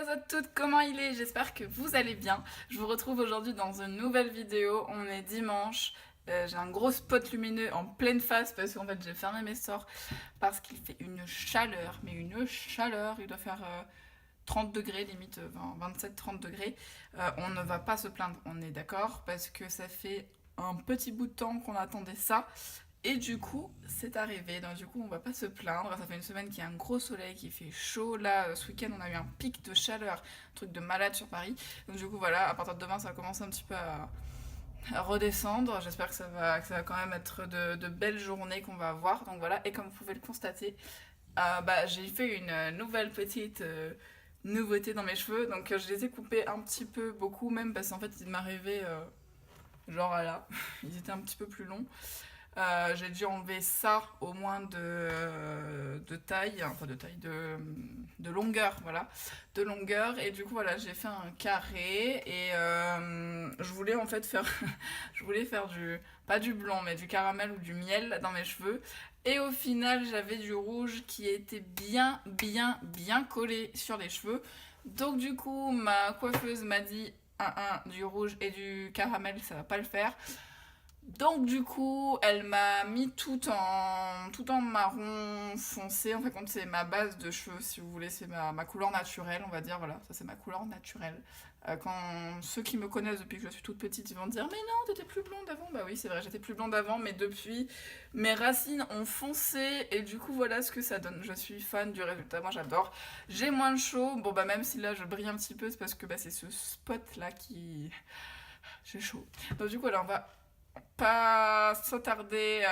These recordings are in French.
à toutes, comment il est? J'espère que vous allez bien. Je vous retrouve aujourd'hui dans une nouvelle vidéo. On est dimanche. J'ai un gros spot lumineux en pleine face parce qu'en fait j'ai fermé mes stores parce qu'il fait une chaleur, mais une chaleur, il doit faire 30 degrés, limite 27-30 degrés. On ne va pas se plaindre, on est d'accord, parce que ça fait un petit bout de temps qu'on attendait ça. Et du coup, c'est arrivé. Donc du coup, on va pas se plaindre. Ça fait une semaine qu'il y a un gros soleil, qui fait chaud. Là, ce week-end, on a eu un pic de chaleur, un truc de malade sur Paris. Donc du coup, voilà, à partir de demain, ça va commencer un petit peu à redescendre. J'espère que ça va quand même être de belles journées qu'on va avoir. Donc voilà, et comme vous pouvez le constater, j'ai fait une nouvelle petite nouveauté dans mes cheveux. Donc je les ai coupés un petit peu, beaucoup même, parce qu'en fait, il m'arrivait genre là, ils étaient un petit peu plus longs. J'ai dû enlever ça au moins de taille, enfin de taille, de longueur, voilà, de longueur. Et du coup, voilà, j'ai fait un carré et je voulais en fait faire, je voulais faire pas du blanc, mais du caramel ou du miel dans mes cheveux. Et au final, j'avais du rouge qui était bien collé sur les cheveux. Donc du coup, ma coiffeuse m'a dit, du rouge et du caramel, ça va pas le faire. Donc du coup, elle m'a mis tout en marron foncé. En fait, quand c'est ma base de cheveux, si vous voulez, c'est ma couleur naturelle, on va dire. Voilà, ça c'est ma couleur naturelle. Quand ceux qui me connaissent depuis que je suis toute petite, ils vont dire mais non, t'étais plus blonde avant. Bah oui, c'est vrai, j'étais plus blonde avant, mais depuis, mes racines ont foncé et du coup, voilà ce que ça donne. Je suis fan du résultat, moi j'adore. J'ai moins de chaud. Bon bah même si là je brille un petit peu, c'est parce que c'est ce spot là qui j'ai chaud. Donc du coup, alors on va pas s'attarder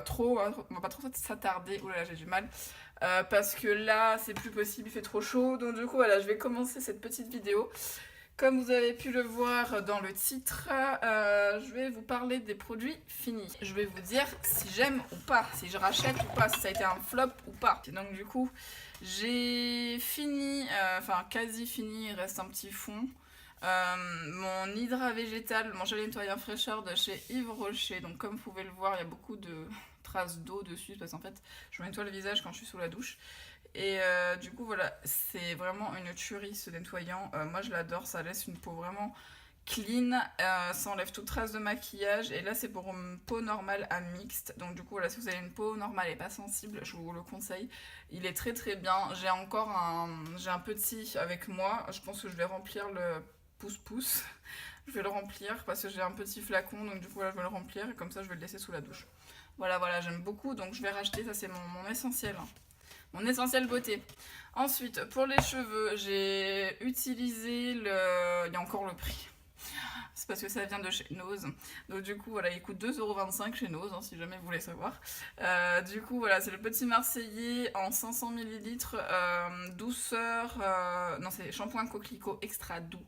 trop, hein, on va pas trop s'attarder, oulala j'ai du mal, parce que là c'est plus possible, il fait trop chaud, donc du coup voilà, je vais commencer cette petite vidéo. Comme vous avez pu le voir dans le titre, je vais vous parler des produits finis. Je vais vous dire si j'aime ou pas, si je rachète ou pas, si ça a été un flop ou pas. Et donc du coup, j'ai fini, enfin quasi fini, il reste un petit fond. Mon hydra végétal, mon gel nettoyant fraîcheur de chez Yves Rocher. Donc comme vous pouvez le voir, il y a beaucoup de traces d'eau dessus parce qu'en fait, je me nettoie le visage quand je suis sous la douche. Et du coup, voilà, c'est vraiment une tuerie ce nettoyant. Moi, je l'adore, ça laisse une peau vraiment clean, ça enlève toute trace de maquillage. Et là, c'est pour une peau normale à mixte. Donc, du coup, voilà, si vous avez une peau normale et pas sensible, je vous le conseille. Il est très bien. J'ai un petit avec moi. Je pense que je vais remplir le pouce-pouce. Je vais le remplir parce que j'ai un petit flacon. Donc, du coup, voilà, je vais le remplir et comme ça, je vais le laisser sous la douche. Voilà, j'aime beaucoup. Donc, je vais racheter. Ça, c'est mon essentiel. Mon essentiel beauté. Ensuite, pour les cheveux, j'ai utilisé le... Il y a encore le prix. C'est parce que ça vient de chez Nose. Donc du coup, voilà, il coûte 2,25€ chez Nose, hein, si jamais vous voulez savoir. Du coup, voilà, c'est le petit Marseillais en 500 millilitres, douceur... non, c'est shampoing coquelicot extra doux.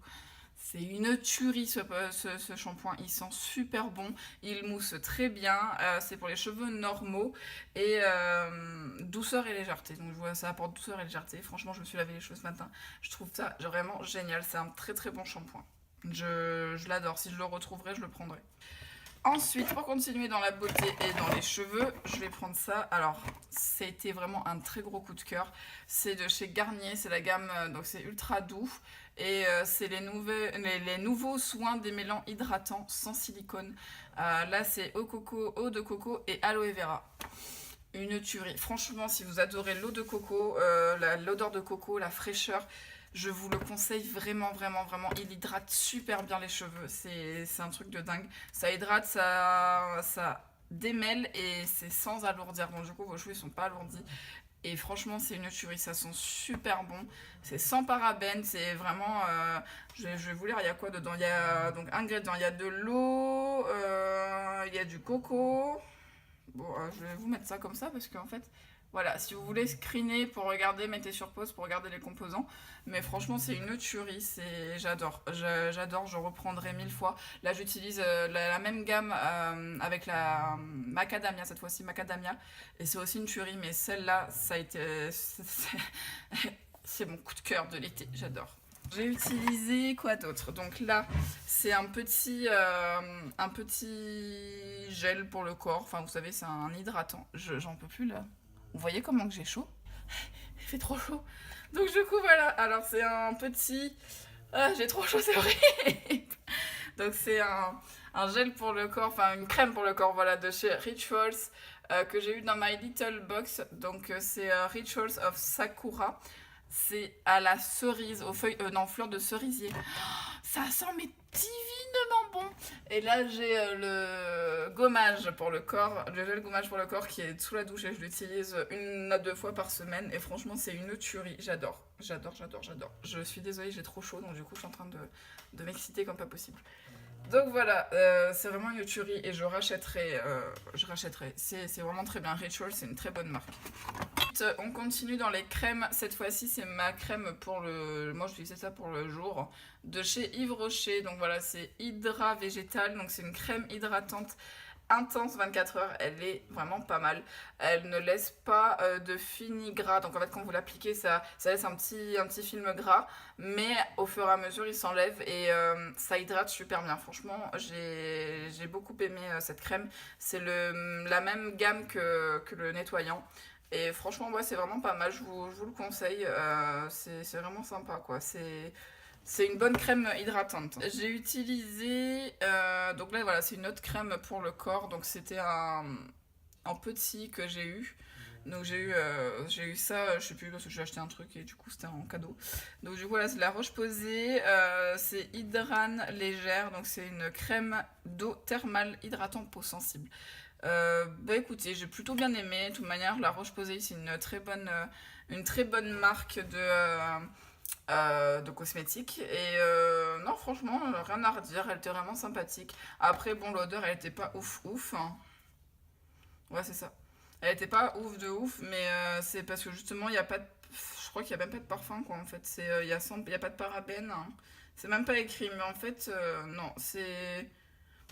C'est une tuerie ce shampoing, il sent super bon, il mousse très bien, c'est pour les cheveux normaux et douceur et légèreté. Donc voilà, ça apporte douceur et légèreté. Franchement, je me suis lavé les cheveux ce matin, je trouve ça vraiment génial, c'est un très bon shampoing. Je l'adore, si je le retrouverai, je le prendrai. Ensuite, pour continuer dans la beauté et dans les cheveux, je vais prendre ça. Alors, c'était vraiment un très gros coup de cœur. C'est de chez Garnier, c'est la gamme, donc c'est ultra doux. Et c'est les nouveaux soins démêlants hydratants sans silicone. Là, c'est eau de coco et aloe vera. Une tuerie. Franchement, si vous adorez l'eau de coco, l'odeur de coco, la fraîcheur, je vous le conseille vraiment. Il hydrate super bien les cheveux. C'est un truc de dingue. Ça hydrate, ça démêle et c'est sans alourdir. Donc du coup, vos cheveux ne sont pas alourdis. Et franchement, c'est une tuerie. Ça sent super bon. C'est sans parabènes. C'est vraiment... je vais vous lire, il y a quoi dedans. Il y a donc ingrédients. Il y a de l'eau, il y a du coco. Bon, je vais vous mettre ça comme ça parce qu'en fait, voilà, si vous voulez screener pour regarder, mettez sur pause pour regarder les composants. Mais franchement, c'est une tuerie, j'adore. J'adore, je reprendrai 1000 fois. Là, j'utilise la même gamme avec la macadamia, cette fois-ci macadamia. Et c'est aussi une tuerie, mais celle-là, ça a été... c'est mon coup de cœur de l'été, j'adore. J'ai utilisé quoi d'autre? Donc là, c'est un petit gel pour le corps. Enfin, vous savez, c'est un hydratant. J'en peux plus là. Vous voyez comment que j'ai chaud? Il fait trop chaud. Donc du coup voilà, alors c'est un petit... Ah, j'ai trop chaud, c'est horrible. Donc c'est un gel pour le corps, enfin une crème pour le corps, voilà, de chez Rituals, que j'ai eu dans My Little Box. Donc c'est Rituals of Sakura. C'est à la cerise, aux feuilles, non, fleurs de cerisier. Ça sent mais divinement bon. Et là j'ai le gommage pour le corps, le gel gommage pour le corps qui est sous la douche et je l'utilise 1 à 2 fois par semaine. Et franchement c'est une tuerie, j'adore. J'adore, j'adore, j'adore. Je suis désolée, j'ai trop chaud, donc du coup je suis en train de m'exciter comme pas possible. Donc voilà, c'est vraiment une tuerie et je rachèterai. C'est vraiment très bien. Ritual, c'est une très bonne marque. On continue dans les crèmes. Cette fois-ci, c'est ma crème pour le... Moi, j'utilisais ça pour le jour. De chez Yves Rocher. Donc voilà, c'est Hydra Végétal. Donc c'est une crème hydratante intense 24 heures, elle est vraiment pas mal. Elle ne laisse pas de fini gras, donc en fait quand vous l'appliquez ça laisse un petit film gras, mais au fur et à mesure il s'enlève et ça hydrate super bien. Franchement j'ai beaucoup aimé cette crème, c'est la même gamme que le nettoyant. Et franchement, ouais, c'est vraiment pas mal, je vous le conseille, c'est vraiment sympa quoi. C'est une bonne crème hydratante. J'ai utilisé, donc là voilà, c'est une autre crème pour le corps, donc c'était un petit que j'ai eu. Donc j'ai eu ça, je sais plus parce que j'ai acheté un truc et du coup c'était en cadeau. Donc du coup voilà, c'est la Roche-Posay, c'est Hydrane légère, donc c'est une crème d'eau thermale hydratante peau sensible. Bah écoutez, j'ai plutôt bien aimé. De toute manière, la Roche-Posay c'est une très bonne marque de cosmétiques et non franchement rien à redire, elle était vraiment sympathique. Après bon l'odeur elle était pas ouf ouf hein. Ouais c'est ça, elle était pas ouf de ouf mais c'est parce que justement il y a pas de... je crois qu'il y a même pas de parfum quoi en fait, c'est il y a pas de parabènes hein. C'est même pas écrit mais en fait non c'est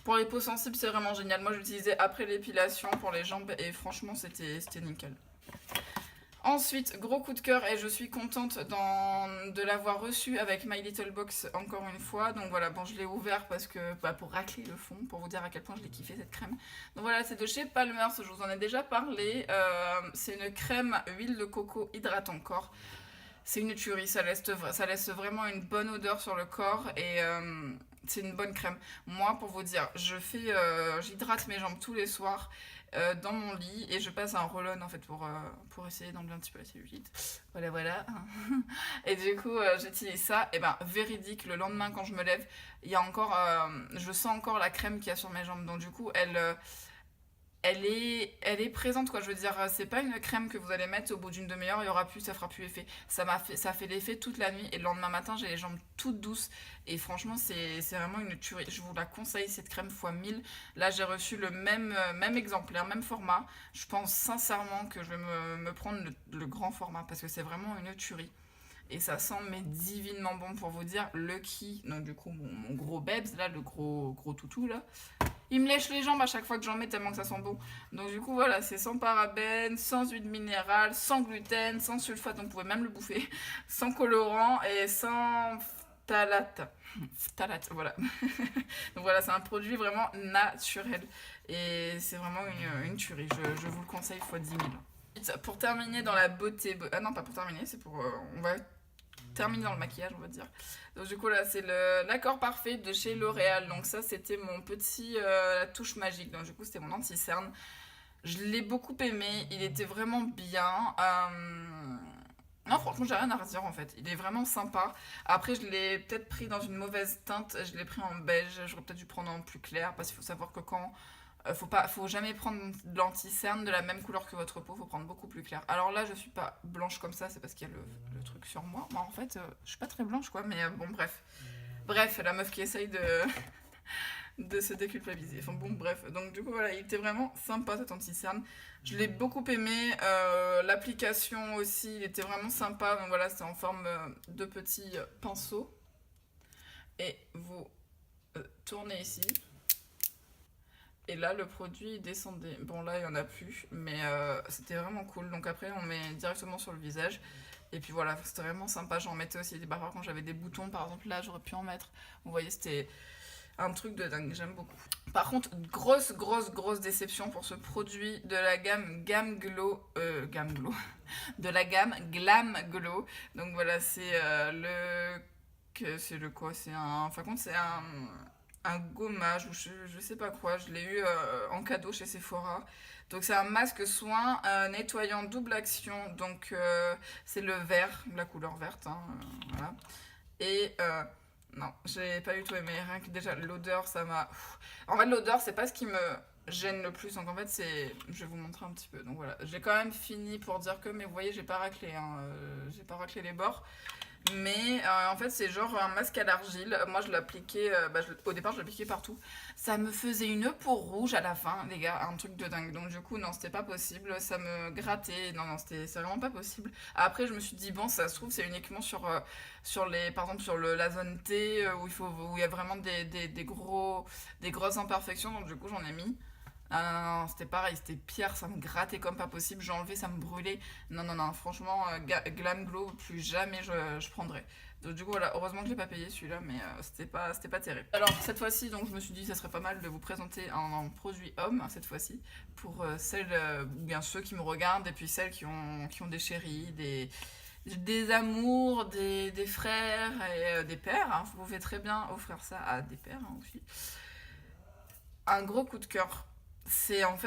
pour les peaux sensibles c'est vraiment génial. Moi j'utilisais après l'épilation pour les jambes et franchement c'était nickel. Ensuite, gros coup de cœur et je suis contente de l'avoir reçu avec My Little Box encore une fois. Donc voilà, bon je l'ai ouvert parce que pour racler le fond, pour vous dire à quel point je l'ai kiffé cette crème. Donc voilà, c'est de chez Palmer's, je vous en ai déjà parlé. C'est une crème huile de coco hydratant corps. C'est une tuerie, ça laisse vraiment une bonne odeur sur le corps et c'est une bonne crème. Moi, pour vous dire, j'hydrate mes jambes tous les soirs dans mon lit et je passe un roll-on en fait pour essayer d'enlever un petit peu la cellulite. Voilà, voilà. Et du coup, j'utilise ça. Et ben, véridique, le lendemain quand je me lève, il y a encore, je sens encore la crème qu'il y a sur mes jambes. Donc du coup, elle est présente quoi, je veux dire, c'est pas une crème que vous allez mettre au bout d'une demi-heure, il y aura plus, ça fera plus effet. Ça fait l'effet toute la nuit et le lendemain matin j'ai les jambes toutes douces et franchement c'est vraiment une tuerie. Je vous la conseille cette crème fois 1000. Là j'ai reçu le même exemplaire, même format. Je pense sincèrement que je vais me prendre le grand format parce que c'est vraiment une tuerie. Et ça sent mais divinement bon pour vous dire. Lucky, donc du coup mon gros Bebs là, le gros toutou là. Il me lèche les jambes à chaque fois que j'en mets tellement que ça sent bon. Donc du coup voilà, c'est sans parabènes, sans huile minérale, sans gluten, sans sulfate, on pouvait même le bouffer, sans colorant et sans phtalate. Phtalate, voilà. Donc voilà, c'est un produit vraiment naturel. Et c'est vraiment une tuerie, je vous le conseille fois 10 000. Pour terminer dans la beauté... Ah non, pas pour terminer, c'est pour... on va terminer dans le maquillage on va dire. Donc du coup là c'est l'accord parfait de chez L'Oréal. Donc ça c'était mon petit touche magique. Donc du coup c'était mon anti-cerne. Je l'ai beaucoup aimé, il était vraiment bien. Non franchement j'ai rien à redire en fait, il est vraiment sympa. Après je l'ai peut-être pris dans une mauvaise teinte, je l'ai pris en beige, j'aurais peut-être dû prendre en plus clair parce qu'il faut savoir que quand faut jamais prendre de l'anti-cerne de la même couleur que votre peau, faut prendre beaucoup plus clair. Alors là, je suis pas blanche comme ça, c'est parce qu'il y a le truc sur moi. Moi, en fait, je suis pas très blanche, quoi, mais bon, bref. Bref, la meuf qui essaye de se déculpabiliser. Enfin bon, bref. Donc, du coup, voilà, il était vraiment sympa cet anti-cerne. Je l'ai beaucoup aimé. L'application aussi, il était vraiment sympa. Donc voilà, c'est en forme de petits pinceaux. Et vous tournez ici. Et là, le produit descendait. Bon, là, il n'y en a plus, mais c'était vraiment cool. Donc après, on met directement sur le visage. Et puis voilà, c'était vraiment sympa. J'en mettais aussi des barres quand j'avais des boutons. Par exemple, là, j'aurais pu en mettre. Vous voyez, c'était un truc de dingue, j'aime beaucoup. Par contre, grosse déception pour ce produit de la gamme Gamme Glow, de la gamme Glam Glow. Donc voilà, c'est c'est le quoi, c'est un, enfin compte, c'est un gommage ou je sais pas quoi. Je l'ai eu en cadeau chez Sephora. Donc c'est un masque soin nettoyant double action. Donc c'est le vert, la couleur verte, hein, voilà. Et non, j'ai pas du tout aimé. Rien que déjà l'odeur, ça m'a. En fait, l'odeur, c'est pas ce qui me gêne le plus. Donc en fait, c'est. Je vais vous montrer un petit peu. Donc voilà, j'ai quand même fini pour dire que, mais vous voyez, j'ai pas raclé, hein, j'ai pas raclé les bords. Mais en fait, c'est genre un masque à l'argile. Moi, je l'appliquais, au départ, je l'appliquais partout. Ça me faisait une peau rouge à la fin, les gars, un truc de dingue. Donc, du coup, non, c'était pas possible. Ça me grattait. Non, c'est vraiment pas possible. Après, je me suis dit, bon, ça se trouve, c'est uniquement sur les, par exemple, sur la zone T, où il y a vraiment des grosses imperfections. Donc, du coup, j'en ai mis. Ah non, c'était pareil, c'était pire, ça me grattait comme pas possible, j'ai enlevé, ça me brûlait. Non, franchement, Glam Glow, plus jamais je prendrais. Donc du coup, voilà, heureusement que je l'ai pas payé celui-là, mais c'était pas terrible. Alors, cette fois-ci, donc je me suis dit, ça serait pas mal de vous présenter un produit homme, cette fois-ci, pour celles, ou bien ceux qui me regardent, et puis celles qui ont des chéris, des amours, des frères et des pères. Hein. Vous pouvez très bien offrir ça à des pères hein, aussi. Un gros coup de cœur. C'est un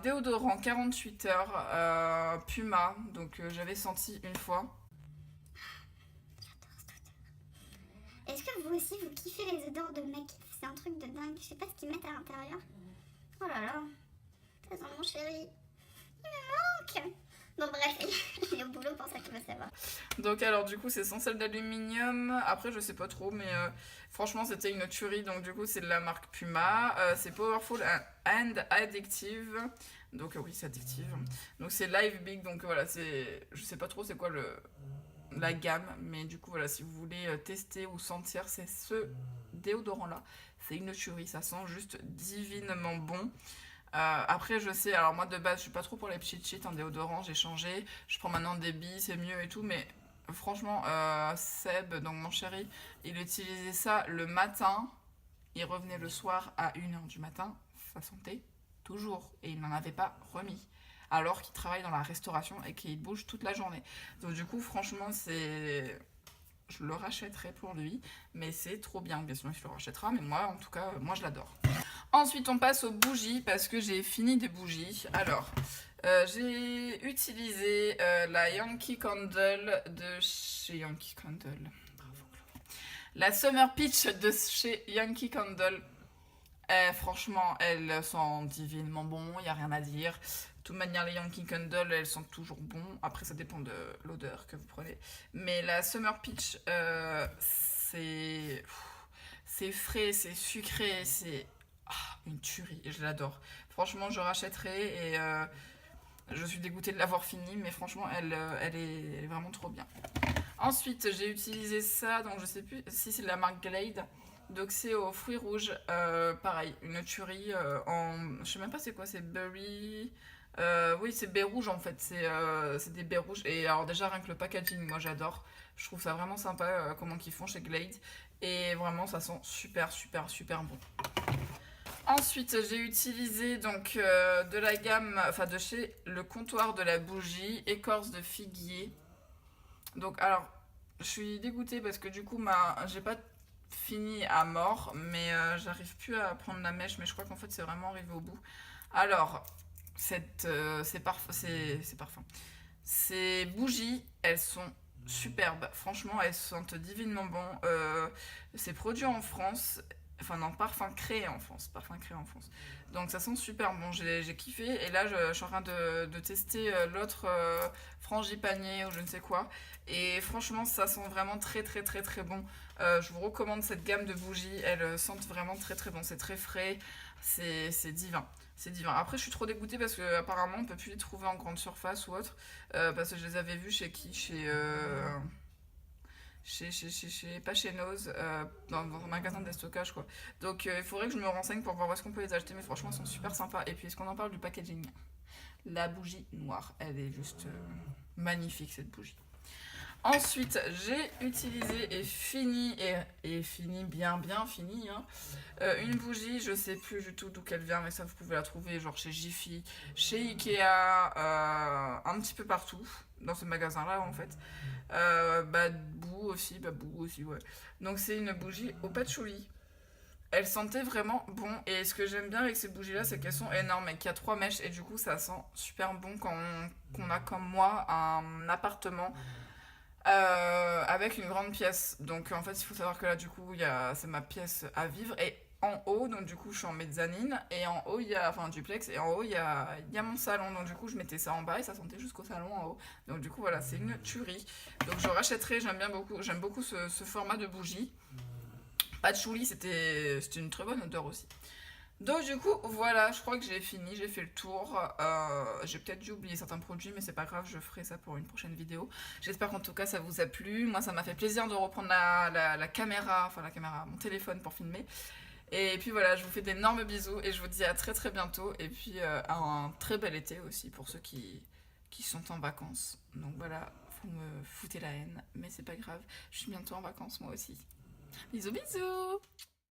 déodorant 48 heures Puma, donc j'avais senti une fois. Est-ce que vous aussi vous kiffez les odeurs de mec? C'est un truc de dingue, je sais pas ce qu'ils mettent à l'intérieur. Oh là là, ça sent mon chéri, il me manque. Bon bref, il est au boulot pour ça qu'il veut savoir. Donc alors du coup c'est sans sel d'aluminium, après je sais pas trop mais franchement c'était une tuerie donc du coup c'est de la marque Puma, c'est Powerful and Addictive, donc oui c'est addictive, donc c'est Live Big donc voilà je sais pas trop c'est quoi la gamme mais du coup voilà si vous voulez tester ou sentir c'est ce déodorant là, c'est une tuerie, ça sent juste divinement bon. Après je sais, alors moi de base je suis pas trop pour les petits cheats en déodorant, j'ai changé, je prends maintenant des billes, c'est mieux et tout, mais franchement Seb, donc mon chéri, il utilisait ça le matin, il revenait le soir à 1h du matin, ça sentait toujours, et il n'en avait pas remis, alors qu'il travaille dans la restauration et qu'il bouge toute la journée. Donc du coup franchement je le rachèterai pour lui, mais c'est trop bien, bien sûr il le rachètera, mais moi en tout cas, moi je l'adore. Ensuite, on passe aux bougies parce que j'ai fini des bougies. Alors, j'ai utilisé la Yankee Candle de chez Yankee Candle. Bravo, la Summer Peach de chez Yankee Candle. Franchement, elles sont divinement bon, il n'y a rien à dire. De toute manière, les Yankee Candle, elles sont toujours bons. Après, ça dépend de l'odeur que vous prenez. Mais la Summer Peach, c'est frais, c'est sucré, c'est une tuerie, je l'adore. Franchement, je rachèterai et je suis dégoûtée de l'avoir fini, mais franchement, elle est vraiment trop bien. Ensuite, j'ai utilisé ça, donc je sais plus si c'est de la marque Glade. Donc c'est aux fruits rouges, pareil, une tuerie je sais même pas c'est quoi, c'est berry. Oui, c'est baies rouges en fait, c'est des baies rouges. Et alors, déjà, rien que le packaging, moi j'adore. Je trouve ça vraiment sympa comment ils font chez Glade. Et vraiment, ça sent super bon. Ensuite, j'ai utilisé donc de la gamme, enfin de chez Le Comptoir de la Bougie, écorce de figuier. Donc, alors, je suis dégoûtée parce que du coup, j'ai pas fini à mort, mais j'arrive plus à prendre la mèche, mais je crois qu'en fait, c'est vraiment arrivé au bout. Alors, ces parfums. Ces bougies, elles sont superbes. Franchement, elles sentent divinement bon. C'est produit en France. Enfin non, parfum créé en France. Donc ça sent super bon, j'ai kiffé. Et là, je suis en train de tester l'autre frangipanier ou je ne sais quoi. Et franchement, ça sent vraiment très bon. Je vous recommande cette gamme de bougies. Elles sentent vraiment très bon. C'est très frais. C'est divin. C'est divin. Après, je suis trop dégoûtée parce qu'apparemment, on peut plus les trouver en grande surface ou autre. Parce que je les avais vus chez qui pas chez Nose, dans un magasin de déstockage quoi. Donc il faudrait que je me renseigne pour voir où est-ce qu'on peut les acheter, mais franchement, ils sont super sympas. Et puis, est-ce qu'on en parle du packaging? La bougie noire, elle est juste magnifique cette bougie. Ensuite, j'ai utilisé et fini, et fini, bien fini, hein, une bougie, je sais plus du tout d'où qu'elle vient, mais ça vous pouvez la trouver genre chez Jiffy, chez Ikea, un petit peu partout, dans ce magasin-là en fait. Boo aussi, ouais. Donc c'est une bougie au patchouli. Elle sentait vraiment bon, et ce que j'aime bien avec ces bougies là c'est qu'elles sont énormes et qu'il y a 3 mèches, et du coup ça sent super bon quand qu'on a comme moi un appartement avec une grande pièce. Donc en fait il faut savoir que là du coup c'est ma pièce à vivre, et en haut, donc du coup je suis en mezzanine, et en haut il y a, enfin duplex, et en haut il y a mon salon, donc du coup je mettais ça en bas et ça sentait jusqu'au salon en haut. Donc du coup voilà, c'est une tuerie. Donc je rachèterai, j'aime beaucoup ce format de bougie. Patchouli, c'était une très bonne odeur aussi. Donc du coup, voilà, je crois que j'ai fini, j'ai fait le tour. J'ai peut-être dû oublier certains produits, mais c'est pas grave, je ferai ça pour une prochaine vidéo. J'espère qu'en tout cas ça vous a plu. Moi, ça m'a fait plaisir de reprendre la caméra, enfin la caméra, mon téléphone pour filmer. Et puis voilà, je vous fais d'énormes bisous et je vous dis à très très bientôt. Et puis un très bel été aussi pour ceux qui sont en vacances. Donc voilà, vous me foutez la haine, mais c'est pas grave, je suis bientôt en vacances moi aussi. Bisous bisous!